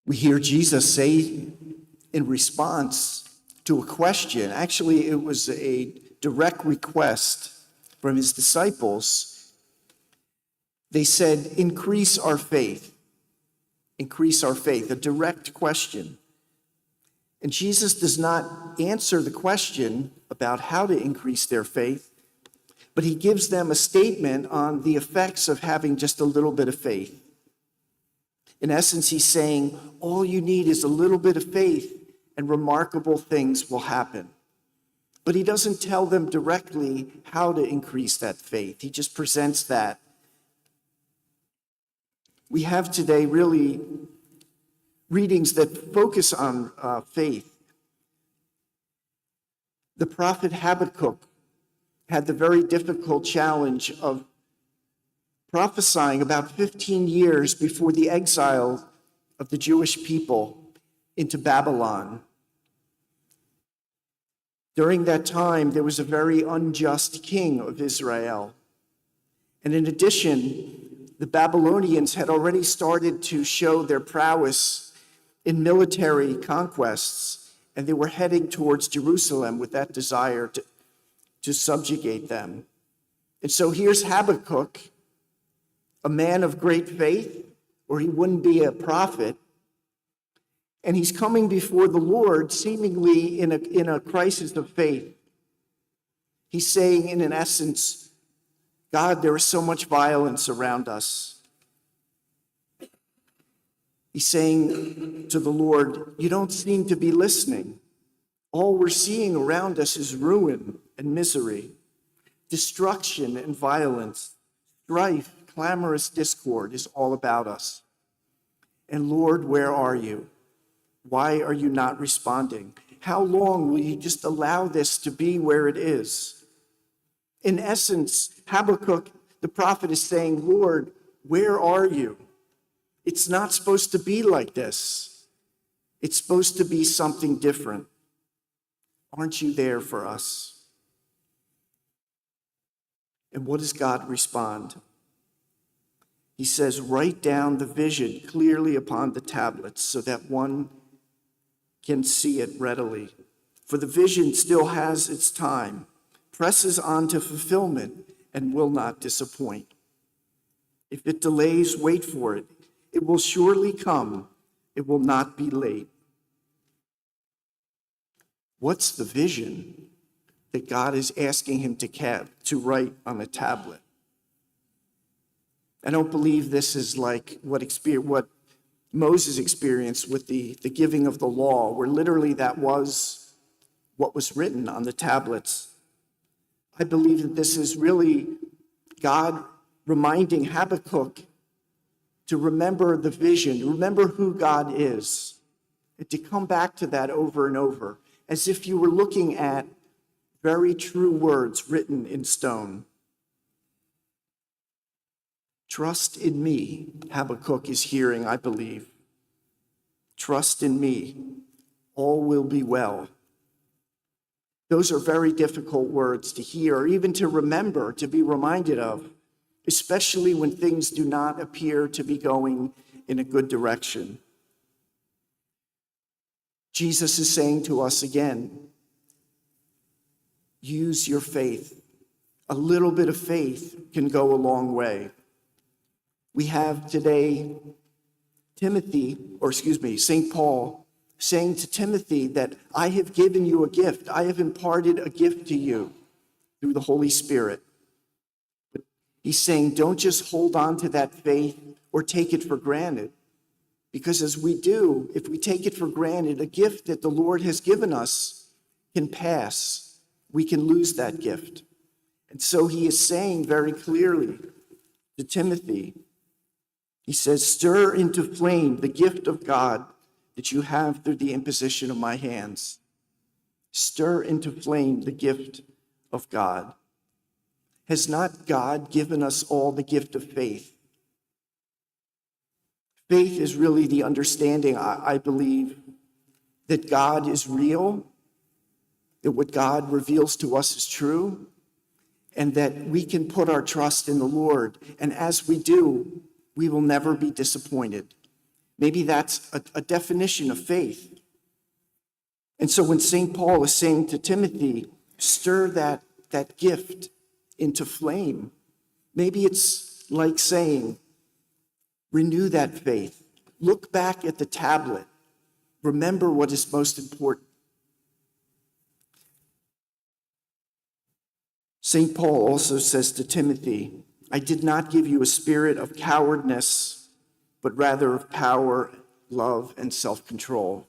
We hear Jesus say in response to a question, actually it was a direct request from his disciples. They said, increase our faith, a direct question. And Jesus does not answer the question about how to increase their faith, but he gives them a statement on the effects of having just a little bit of faith. In essence, he's saying, all you need is a little bit of faith and remarkable things will happen. But he doesn't tell them directly how to increase that faith. He just presents that. We have today really readings that focus on faith. The prophet Habakkuk had the very difficult challenge of prophesying about 15 years before the exile of the Jewish people into Babylon. During that time, there was a very unjust king of Israel. And in addition, the Babylonians had already started to show their prowess in military conquests, and they were heading towards Jerusalem with that desire to subjugate them. And so here's Habakkuk, a man of great faith, or he wouldn't be a prophet, and he's coming before the Lord seemingly in a crisis of faith. He's saying, in essence, God, there is so much violence around us. He's saying to the Lord, you don't seem to be listening. All we're seeing around us is ruin and misery, destruction and violence, strife, clamorous discord is all about us. And Lord, where are you? Why are you not responding? How long will you just allow this to be where it is? In essence, Habakkuk, the prophet, is saying, Lord, where are you? It's not supposed to be like this. It's supposed to be something different. Aren't you there for us? And what does God respond? He says, write down the vision clearly upon the tablets so that one can see it readily. For the vision still has its time, presses on to fulfillment, and will not disappoint. If it delays, wait for it. It will surely come. It will not be late. What's the vision that God is asking him to write on a tablet? I don't believe this is like what Moses experienced with the giving of the law, where literally that was what was written on the tablets. I believe that this is really God reminding Habakkuk to remember the vision, remember who God is, and to come back to that over and over, as if you were looking at very true words written in stone. Trust in me, Habakkuk is hearing, I believe. Trust in me, all will be well. Those are very difficult words to hear, or even to remember, to be reminded of, especially when things do not appear to be going in a good direction. Jesus is saying to us again, use your faith. A little bit of faith can go a long way. We have today St. Paul saying to Timothy that I have given you a gift. I have imparted a gift to you through the Holy Spirit. But he's saying don't just hold on to that faith or take it for granted. Because as we do, if we take it for granted, a gift that the Lord has given us can pass. We can lose that gift. And so he is saying very clearly to Timothy, he says, stir into flame the gift of God that you have through the imposition of my hands. Stir into flame the gift of God. Has not God given us all the gift of faith? Faith is really the understanding, I believe, that God is real, that what God reveals to us is true, and that we can put our trust in the Lord. And as we do, we will never be disappointed. Maybe that's a definition of faith. And so when St. Paul is saying to Timothy, stir that gift into flame, maybe it's like saying, renew that faith. Look back at the tablet. Remember what is most important. St. Paul also says to Timothy, I did not give you a spirit of cowardness, but rather of power, love, and self-control.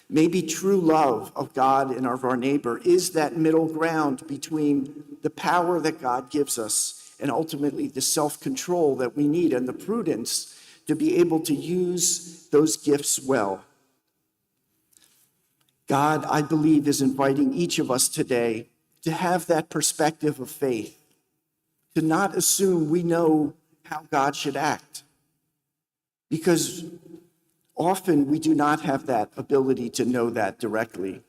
Maybe true love of God and of our neighbor is that middle ground between the power that God gives us and ultimately the self-control that we need and the prudence to be able to use those gifts well. God, I believe, is inviting each of us today to have that perspective of faith, to not assume we know how God should act, because often we do not have that ability to know that directly.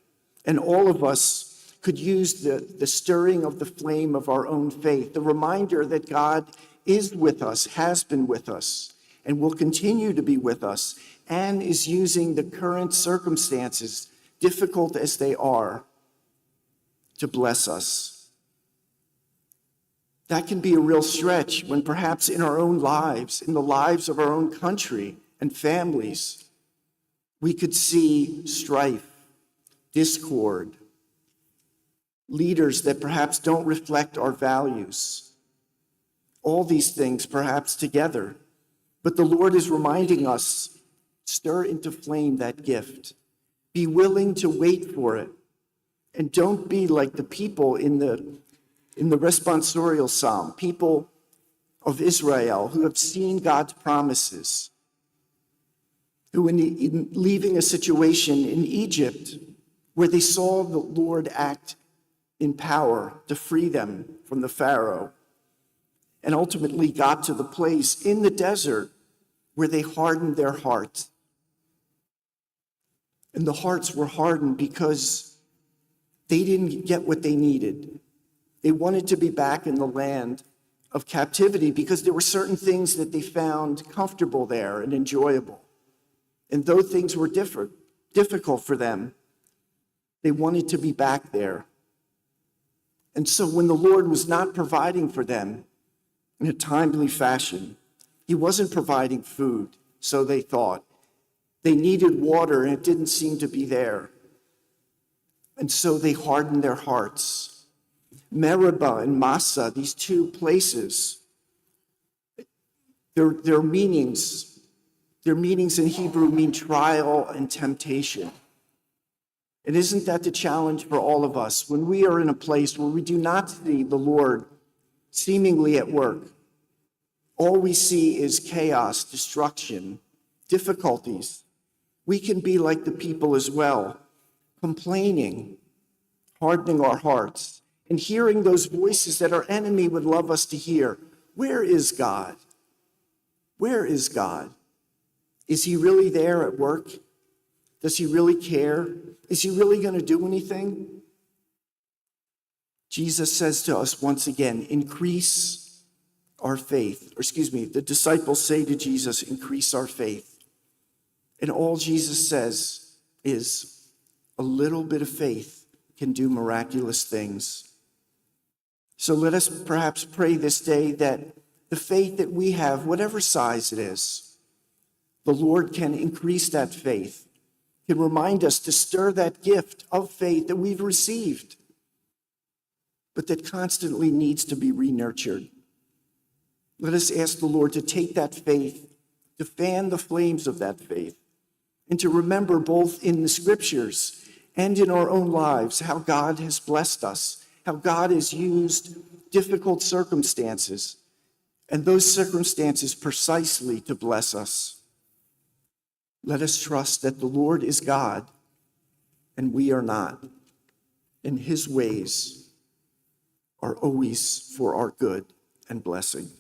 And all of us could use the stirring of the flame of our own faith, the reminder that God is with us, has been with us, and will continue to be with us, and is using the current circumstances, difficult as they are, to bless us. That can be a real stretch when perhaps in our own lives, in the lives of our own country and families, we could see strife, discord, leaders that perhaps don't reflect our values. All these things perhaps together. But the Lord is reminding us, stir into flame that gift. Be willing to wait for it. And don't be like the people in the responsorial psalm, people of Israel who have seen God's promises, who in leaving a situation in Egypt where they saw the Lord act in power to free them from the Pharaoh, and ultimately got to the place in the desert where they hardened their hearts. And the hearts were hardened because they didn't get what they needed. They wanted to be back in the land of captivity because there were certain things that they found comfortable there and enjoyable. And though things were difficult for them, they wanted to be back there. And so when the Lord was not providing for them in a timely fashion, he wasn't providing food, so they thought. They needed water, and it didn't seem to be there. And so they hardened their hearts. Meribah and Massa, these two places, their meanings in Hebrew mean trial and temptation. And isn't that the challenge for all of us? When we are in a place where we do not see the Lord seemingly at work, all we see is chaos, destruction, difficulties. We can be like the people as well, complaining, hardening our hearts, and hearing those voices that our enemy would love us to hear. Where is God? Where is God? Is he really there at work? Does he really care? Is he really going to do anything? Jesus says to us once again, increase our faith. The disciples say to Jesus, increase our faith. And all Jesus says is, a little bit of faith can do miraculous things. So let us perhaps pray this day that the faith that we have, whatever size it is, the Lord can increase that faith, can remind us to stir that gift of faith that we've received, but that constantly needs to be re-nurtured. Let us ask the Lord to take that faith, to fan the flames of that faith, and to remember both in the scriptures and in our own lives how God has blessed us, how God has used difficult circumstances, and those circumstances precisely to bless us. Let us trust that the Lord is God and we are not, and his ways are always for our good and blessing.